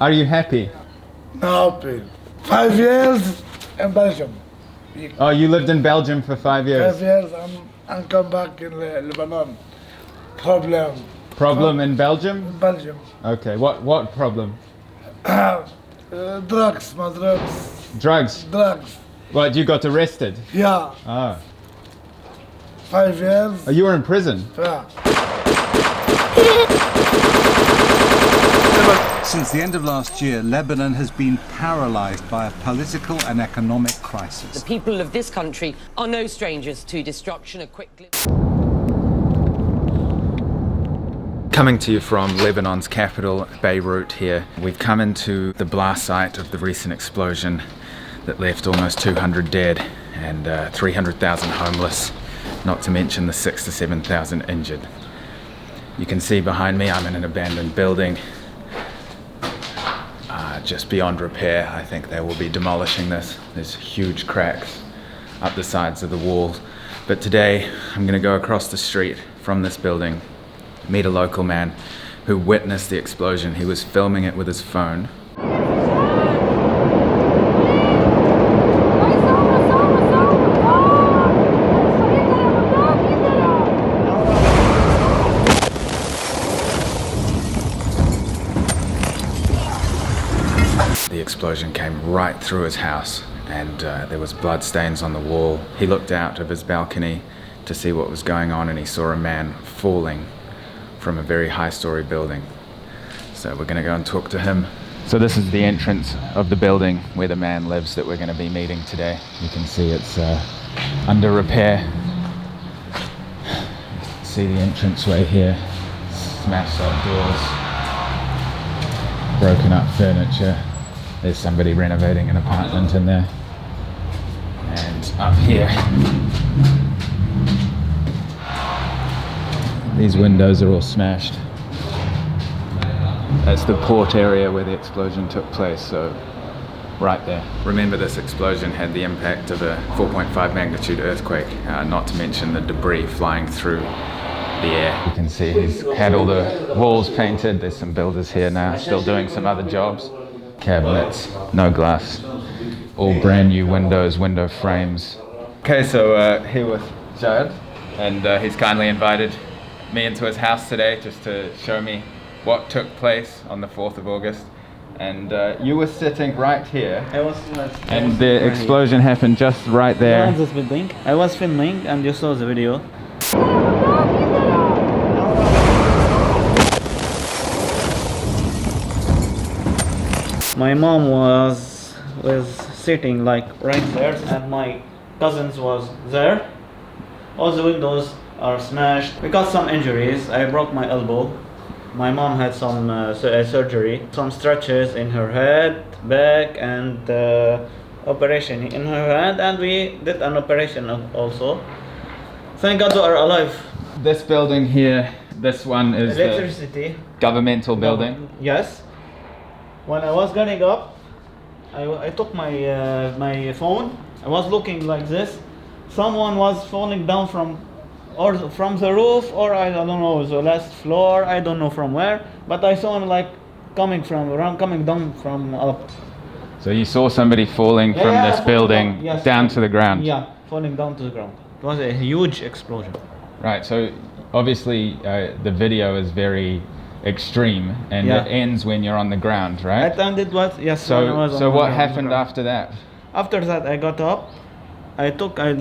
Are you happy? Happy. 5 years in Belgium. Oh, you lived in Belgium for 5 years. 5 years and come back in Lebanon. Problem. Problem in Belgium? Belgium. Okay, what problem? Drugs, my drugs. Drugs? Drugs. What, you got arrested? Yeah. Oh. 5 years. Oh, you were in prison? Yeah. Since the end of last year, Lebanon has been paralyzed by a political and economic crisis. The people of this country are no strangers to destruction. A quick glimpse. Coming to you from Lebanon's capital, Beirut here. We've come into the blast site of the recent explosion that left almost 200 dead and 300,000 homeless, not to mention the 6,000 to 7,000 injured. You can see behind me I'm in an abandoned building. Just beyond repair. I think they will be demolishing this. There's huge cracks up the sides of the walls. But today I'm going to go across the street from this building, meet a local man who witnessed the explosion. He was filming it with his phone. The explosion came right through his house and there was blood stains on the wall. He looked out of his balcony to see what was going on and he saw a man falling from a very high-story building. So we're going to go and talk to him. So this is the entrance of the building where the man lives that we're going to be meeting today. You can see it's under repair. See the entranceway here. Smashed up doors. Broken up furniture. There's somebody renovating an apartment in there. And up here, these windows are all smashed. That's the port area where the explosion took place, so right there. Remember, this explosion had the impact of a 4.5 magnitude earthquake, not to mention the debris flying through the air. You can see he's had all the walls painted. There's some builders here now, still doing some other jobs. Cabinets, no glass, all brand new windows, window frames. Okay, so here with Jared, and he's kindly invited me into his house today just to show me what took place on the 4th of August. And you were sitting right here, and the explosion happened just right there. Yeah, this building. I was filming and you saw the video. My mom was sitting like right there and my cousins was there. All the windows are smashed. We got some injuries. I broke my elbow. My mom had some surgery, some stretches in her head, back, and operation in her hand, and we did an operation also. Thank God we are alive. This building here, this one is Electricity. the governmental building. Yes. When I was getting up, I took my my phone. I was looking like this. Someone was falling down from the roof, or I don't know, the last floor. I don't know from where, but I saw him like coming down from up. So you saw somebody falling from this building down, yes, down to the ground? Yeah, falling down to the ground. It was a huge explosion. Right, so obviously the video is very extreme and Yeah. it ends when you're on the ground, right? At the end it was, yes. when I was So on what the happened ground. after that? After that, I got up. I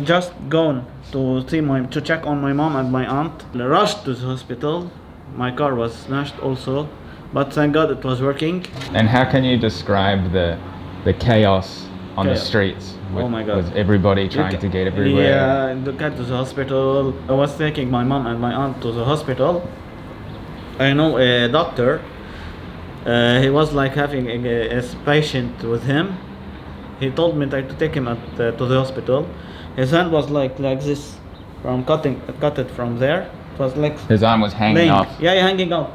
just gone to to check on my mom and my aunt. I rushed to the hospital. My car was smashed also, but thank God it was working. And how can you describe the chaos on the Chaos. streets? Oh my God. With everybody trying to get everywhere. Yeah, to get to the hospital. I was taking my mom and my aunt to the hospital. I know a doctor. He was like having a patient with him. He told me to take him to the hospital. His hand was like this, from cut it from there. It was like His arm was hanging off. Yeah, hanging off.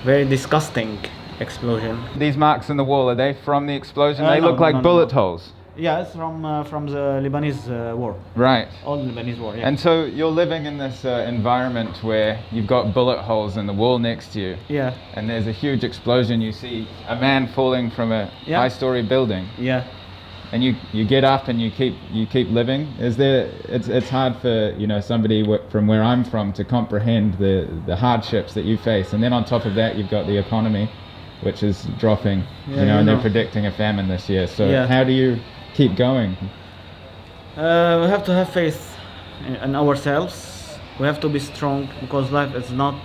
Very disgusting explosion. These marks in the wall, are they from the explosion? They No, look like no, bullet no. holes. Yeah, it's from the Lebanese war. Right. Old Lebanese war. Yeah. And so you're living in this environment where you've got bullet holes in the wall next to you. yeah. And there's a huge explosion. You see a man falling from a Yeah. high-story building, Yeah. and you get up and you keep living. It's hard for somebody from where I'm from to comprehend the hardships that you face, and then on top of that you've got the economy, which is dropping. Yeah, and they're predicting a famine this year. So Yeah. how do you keep going? We have to have faith in ourselves. We have to be strong because life is not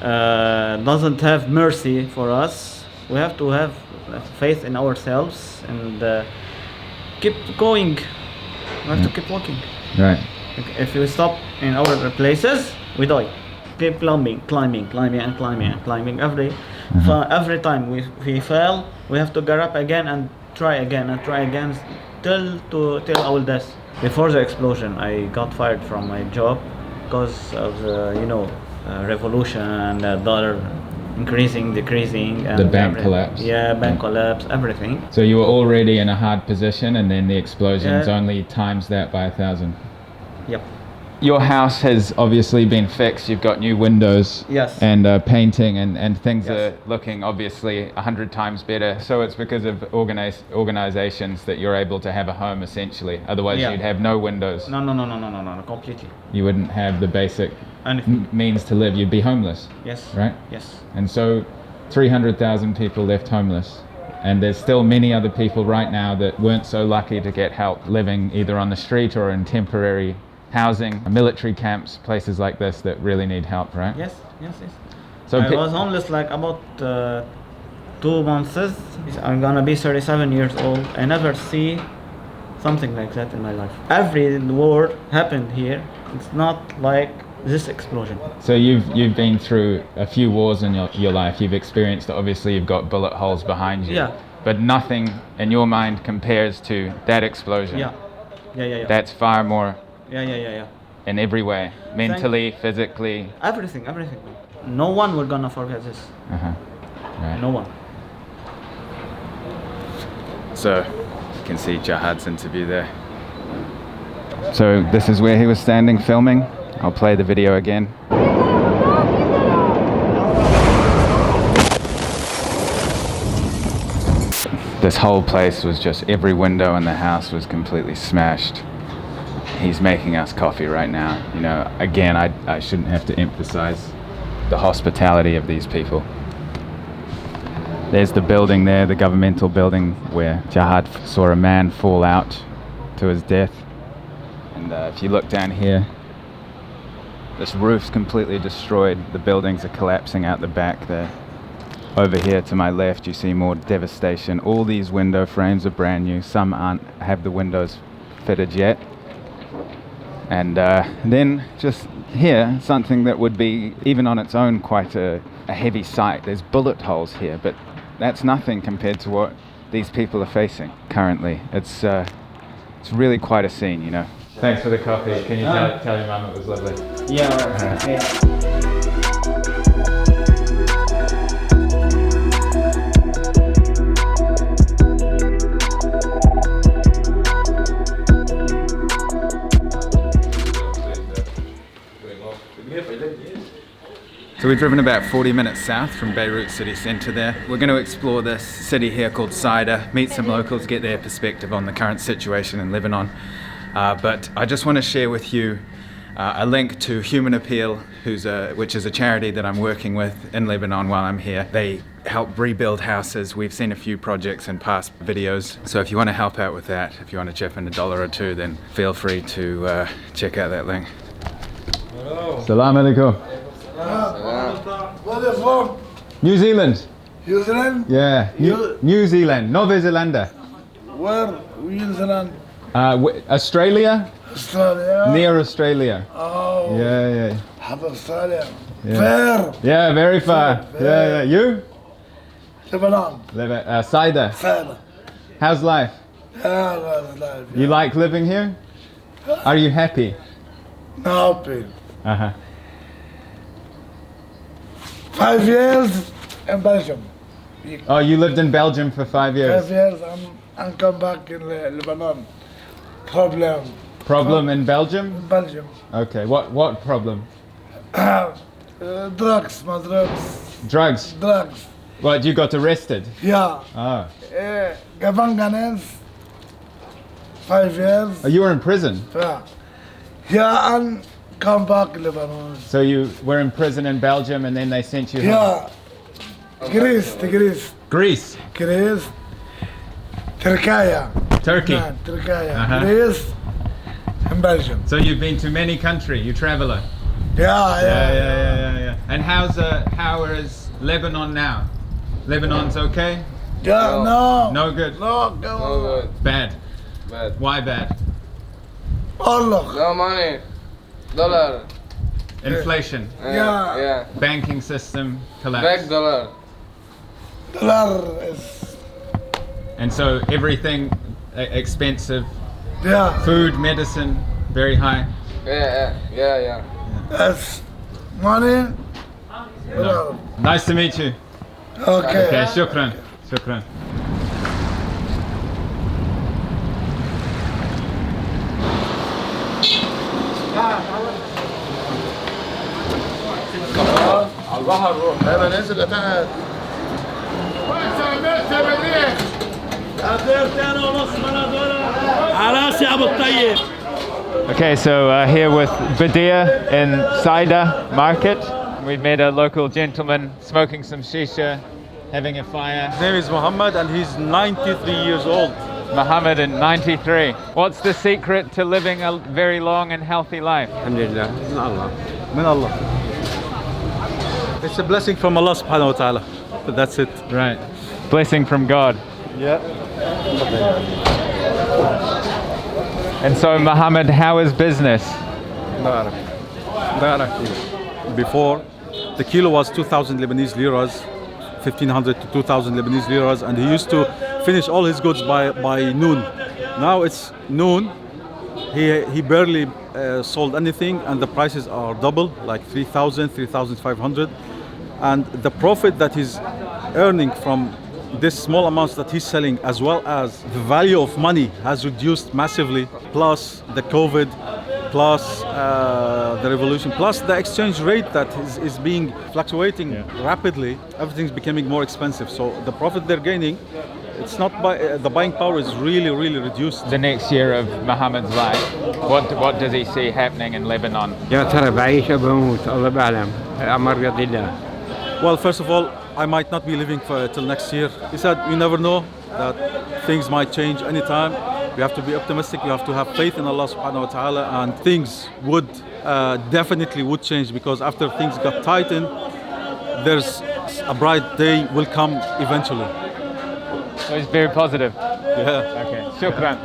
doesn't have mercy for us. We have to have faith in ourselves and keep going. We have to keep walking. Right. If we stop in our places, we die. Keep climbing every time we fail, we have to get up again and try again till our death. Before the explosion, I got fired from my job because of the revolution and the dollar increasing, decreasing, and The bank collapse. Yeah, bank collapse, everything. So you were already in a hard position, and then the explosions Yeah. only times that by 1,000. Yep. Your house has obviously been fixed. You've got new windows. Yes. And painting, and things Yes. are looking obviously 100 times better. So it's because of organizations that you're able to have a home essentially. Otherwise Yeah. you'd have no windows. No, completely. You wouldn't have the basic Anything. means to live. You'd be homeless. Yes. Right? Yes. And so 300,000 people left homeless. And there's still many other people right now that weren't so lucky to get help living either on the street or in temporary housing, military camps, places like this that really need help, right? Yes. So I was homeless like about 2 months. I'm gonna be 37 years old. I never see something like that in my life. Every war happened here. It's not like this explosion. So you've been through a few wars in your life. You've experienced, obviously you've got bullet holes behind you. Yeah. But nothing in your mind compares to that explosion. Yeah. That's far more Yeah. in every way, mentally, physically. Everything. No one will gonna forget this. Right. No one. So you can see Jahad's interview there. So this is where he was standing filming. I'll play the video again. This whole place was just, every window in the house was completely smashed. He's making us coffee right now. Again, I shouldn't have to emphasize the hospitality of these people. There's the building there, the governmental building where Jahad saw a man fall out to his death. And if you look down here, this roof's completely destroyed. The buildings are collapsing out the back there. Over here to my left, you see more devastation. All these window frames are brand new. Some have the windows fitted yet. And then just here, something that would be, even on its own, quite a heavy sight. There's bullet holes here, but that's nothing compared to what these people are facing currently. It's really quite a scene, Thanks for the coffee. Can you tell your mum it was lovely? Yeah. Right. Yeah. So we've driven about 40 minutes south from Beirut city centre there. We're going to explore this city here called Sidon, meet some locals, get their perspective on the current situation in Lebanon. But I just want to share with you a link to Human Appeal, which is a charity that I'm working with in Lebanon while I'm here. They help rebuild houses. We've seen a few projects in past videos. So if you want to help out with that, if you want to chip in $1 or $2, then feel free to check out that link. Salam alaikum. Where you from? New Zealand. New Zealand? Yeah, New Zealand, Nova Zelanda. Where? New Zealand? Australia, Australia? near Australia. Oh. Yeah. Have Australia. Yeah. Fair. Yeah, very far. Fair. Yeah. You? Lebanon. Sidon. Fair. How's life? Yeah, life. You like living here? Are you happy? Happy. 5 5 years in Belgium. Oh, you lived in Belgium for 5 years. 5 years and come back in Lebanon. Problem. Problem in Belgium? Belgium. Okay, what problem? Drugs, my drugs. Drugs? Drugs. What, you got arrested? Yeah. Oh. Gavanganese. 5 years. Oh, you were in prison? Yeah. Yeah, and come back Lebanon. So you were in prison in Belgium and then they sent you home? Yeah. Greece. Greece? Greece. Turkey. Turkey? Turkey. Uh-huh. Greece and Belgium. So you've been to many countries, you traveler? Yeah. And how is Lebanon now? Lebanon's okay? Yeah, no. No good? No good. Bad? Bad. Why bad? Allah. No money. Dollar. Inflation? Yeah. Banking system collapse? Back dollar. Dollar is. And so everything expensive? Yeah. Food, medicine, very high? Yeah. That's money. No. Nice to meet you. Okay. Okay, shukran. على البحر روح. انا نازل تحت. Okay, so here with Badia in Sidon market. We've met a local gentleman smoking some shisha, having a fire. His name is Muhammad and he's 93 years old. Muhammad in 93. What's the secret to living a very long and healthy life? Alhamdulillah. Min Allah. It's a blessing from Allah subhanahu wa ta'ala. But that's it. Right. Blessing from God. Yeah. And so Muhammad, how is business? Before, the kilo was 2,000 Lebanese liras, 1,500 to 2,000 Lebanese liras, and he used to finish all his goods by noon. Now it's noon. He barely sold anything, and the prices are double, like 3,000, 3,500. And the profit that he's earning from this small amounts that he's selling, as well as the value of money, has reduced massively, plus the COVID, plus the revolution, plus the exchange rate that is being fluctuating rapidly. Everything's becoming more expensive, so the profit they're gaining, it's not the buying power is really reduced. The next year of Muhammad's life, what does he see happening in Lebanon? يا ترى بعيش أو بموت الله بعلم الأمر بيد الله. Well, first of all, I might not be living till next year. He said, you never know that things might change anytime. We have to be optimistic. We have to have faith in Allah subhanahu wa ta'ala, and things would definitely would change, because after things got tightened, there's a bright day will come eventually. So he's very positive. Yeah. Okay. Shukran.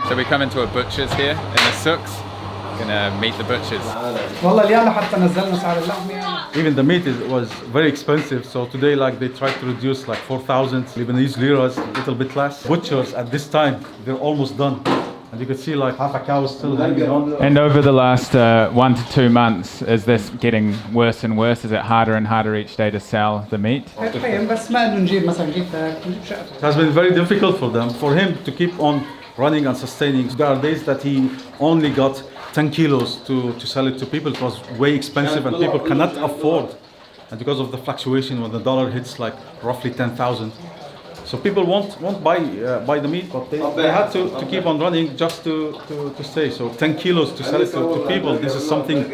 So we come into a butcher's here in the souks. Gonna meet the butchers. Even the meat was very expensive, so today they tried to reduce 4,000 Lebanese liras, a little bit less. Butchers at this time, they're almost done. And you can see half a cow is still hanging on. And over the last 1 to 2 months, is this getting worse and worse? Is it harder and harder each day to sell the meat? It has been very difficult for them, for him to keep on running and sustaining. There are days that he only got 10 kilos to sell it to people. It was way expensive and people cannot afford. And because of the fluctuation, when the dollar hits roughly 10,000, so people won't buy the meat, but they had to keep on running just to stay. So 10 kilos to sell it to people, this is something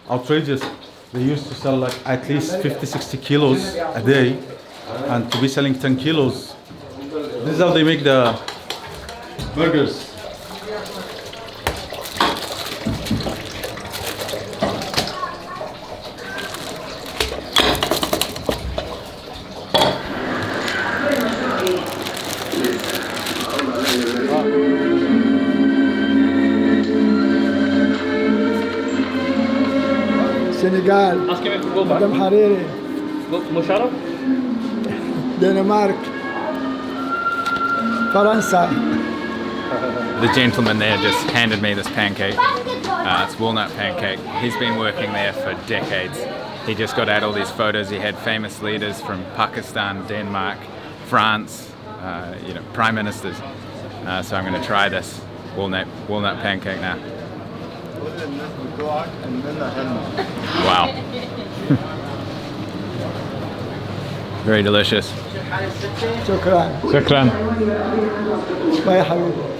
outrageous. They used to sell at least 50, 60 kilos a day, and to be selling 10 kilos, this is how they make the burgers. سنغال مدام حريري مشرف. دنمارك فرنسا. The gentleman there just handed me this pancake. It's walnut pancake. He's been working there for decades. He just got out all these photos. He had famous leaders from Pakistan, Denmark, France, prime ministers. So I'm going to try this walnut pancake now. Wow. Very delicious. شكرا. Shukran. باي حبيبي.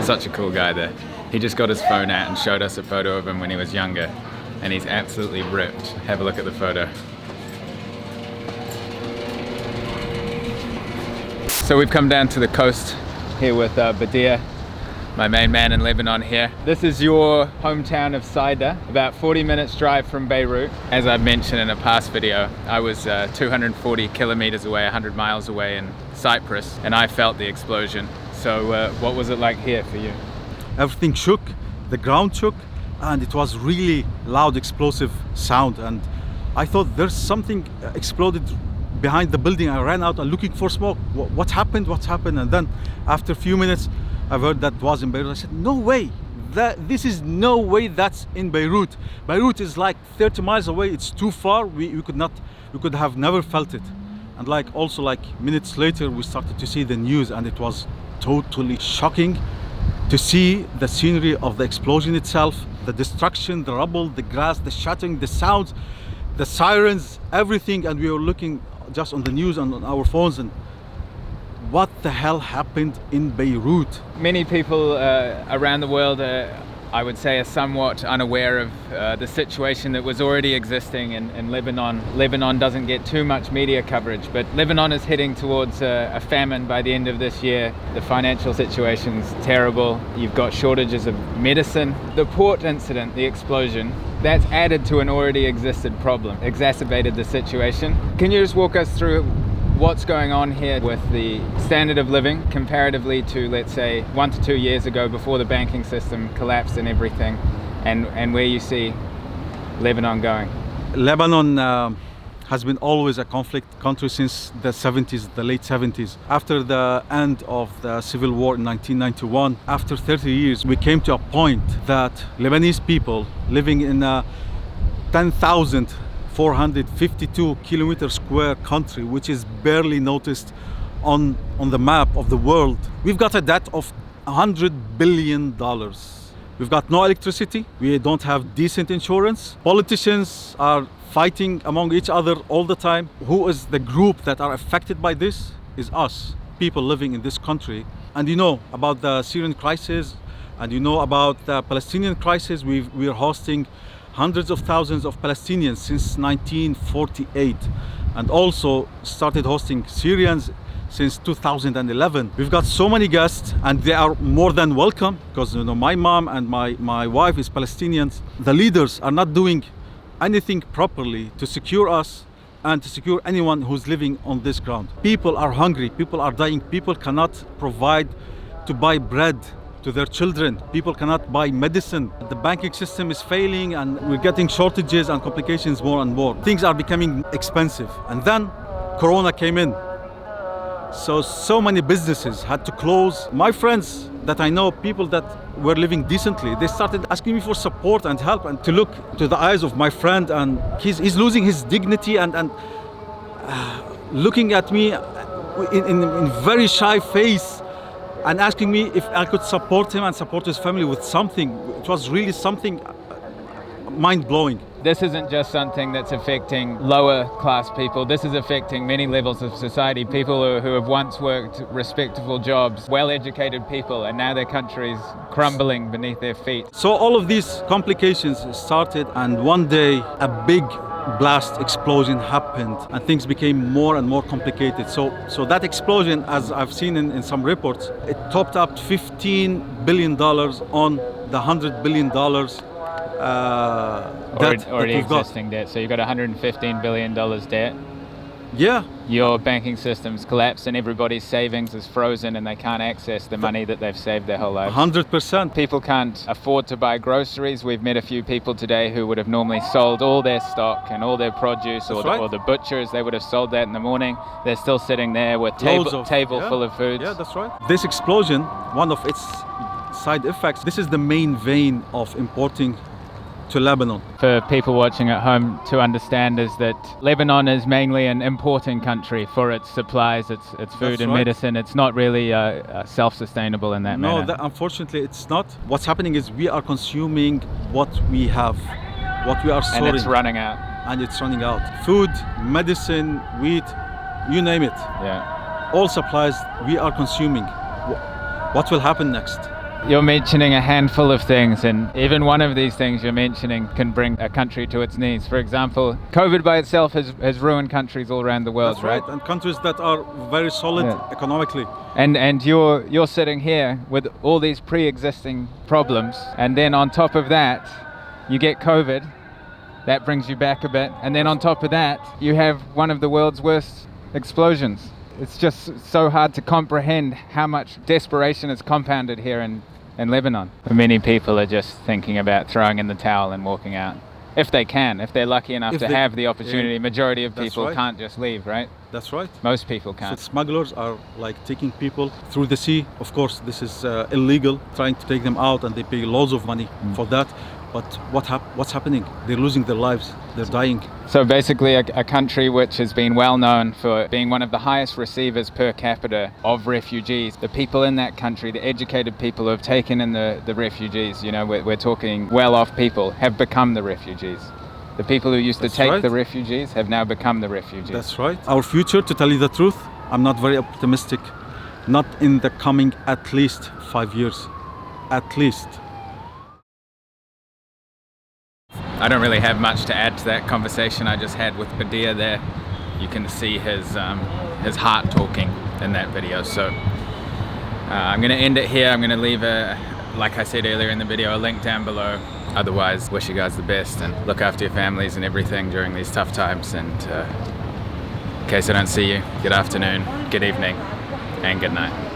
Such a cool guy there. He just got his phone out and showed us a photo of him when he was younger, and he's absolutely ripped. Have a look at the photo. So we've come down to the coast here with Badir, my main man in Lebanon here. This is your hometown of Sidon, about 40 minutes drive from Beirut. As I've mentioned in a past video, I was 240 kilometers away, 100 miles away in Cyprus, and I felt the explosion. So what was it like here for you? Everything shook, the ground shook, and it was really loud explosive sound, and I thought there's something exploded behind the building. I ran out and looking for smoke. What happened? And then after a few minutes I've heard that was in Beirut. I said, no way, this is no way that's in Beirut. Beirut is like 30 miles away. It's too far. We could have never felt it. And also minutes later we started to see the news, and it was totally shocking to see the scenery of the explosion itself, the destruction, the rubble, the grass, the shattering, the sounds, the sirens, everything. And we were looking just on the news and on our phones, and what the hell happened in Beirut? Many people around the world, I would say, are somewhat unaware of the situation that was already existing in Lebanon. Lebanon doesn't get too much media coverage, but Lebanon is heading towards a famine by the end of this year. The financial situation's terrible. You've got shortages of medicine. The port incident, the explosion, that's added to an already existed problem, exacerbated the situation. Can you just walk us through what's going on here with the standard of living comparatively to, let's say, 1 to 2 years ago, before the banking system collapsed and everything, and where you see Lebanon going? Lebanon has been always a conflict country since the 70s, the late 70s. After the end of the civil war in 1991, after 30 years, we came to a point that Lebanese people living in a 10,452 kilometer square country, which is barely noticed on the map of the world, we've got a debt of $100 billion. We've got no electricity, we don't have decent insurance, politicians are fighting among each other all the time. Who is the group that are affected by this? Is us, people living in this country. And you know about the Syrian crisis, and you know about the Palestinian crisis. We are hosting hundreds of thousands of Palestinians since 1948, and also started hosting Syrians since 2011. We've got so many guests, and they are more than welcome, because my mom and my wife is Palestinians. The leaders are not doing anything properly to secure us and to secure anyone who's living on this ground. People are hungry, people are dying, people cannot provide to buy bread to their children, people cannot buy medicine. The banking system is failing, and we're getting shortages and complications more and more. Things are becoming expensive, and then Corona came in. So many businesses had to close. My friends that I know, people that were living decently, they started asking me for support and help, and to look to the eyes of my friend, and he's losing his dignity, and looking at me in very shy face, and asking me if I could support him and support his family with something. It was really something mind-blowing. This isn't just something that's affecting lower class people. This is affecting many levels of society. People who have once worked respectable jobs, well-educated people, and now their country's crumbling beneath their feet. So all of these complications started, and one day a big blast explosion happened, and things became more and more complicated. So that explosion, as I've seen in some reports, it topped up $15 billion on the $100 billion already existing debt. So you've got $115 billion debt. Yeah. your banking system's collapsed and everybody's savings is frozen and they can't access the money that they've saved their whole lives. 100%. People can't afford to buy groceries. We've met a few people today who would have normally sold all their stock and all their produce, or the butchers, they would have sold that in the morning. They're still sitting there with table full of foods. Yeah, that's right. This explosion, one of its side effects, this is the main vein of importing to Lebanon. For people watching at home to understand is that Lebanon is mainly an importing country for its supplies, its food and medicine. It's not really self-sustainable in that manner. No, unfortunately it's not. What's happening is we are consuming what we have, what we are storing. And it's running out. And it's running out. Food, medicine, wheat, you name it. Yeah. All supplies we are consuming. What will happen next? You're mentioning a handful of things, and even one of these things you're mentioning can bring a country to its knees. For example, COVID by itself has ruined countries all around the world, That's right? And countries that are very solid economically. And you're sitting here with all these pre-existing problems, and then on top of that, you get COVID. That brings you back a bit, and then on top of that, you have one of the world's worst explosions. It's just so hard to comprehend how much desperation is compounded here in Lebanon. Many people are just thinking about throwing in the towel and walking out. If they can, if they're lucky enough to have the opportunity. Majority of people can't just leave, right? That's right. Most people can't. So smugglers are like taking people through the sea. Of course, this is illegal, trying to take them out, and they pay loads of money for that. But what's happening? They're losing their lives. They're dying. So basically a country which has been well known for being one of the highest receivers per capita of refugees. The people in that country, the educated people who have taken in the refugees, you know, we're talking well-off people, have become the refugees. The people who used to take the refugees have now become the refugees. That's right. Our future, to tell you the truth, I'm not very optimistic. Not in the coming at least 5 years. At least. I don't really have much to add to that conversation I just had with Badir there. You can see his heart talking in that video. So I'm going to end it here. I'm going to leave like I said earlier in the video, a link down below. Otherwise, wish you guys the best and look after your families and everything during these tough times. And in case I don't see you, good afternoon, good evening, and good night.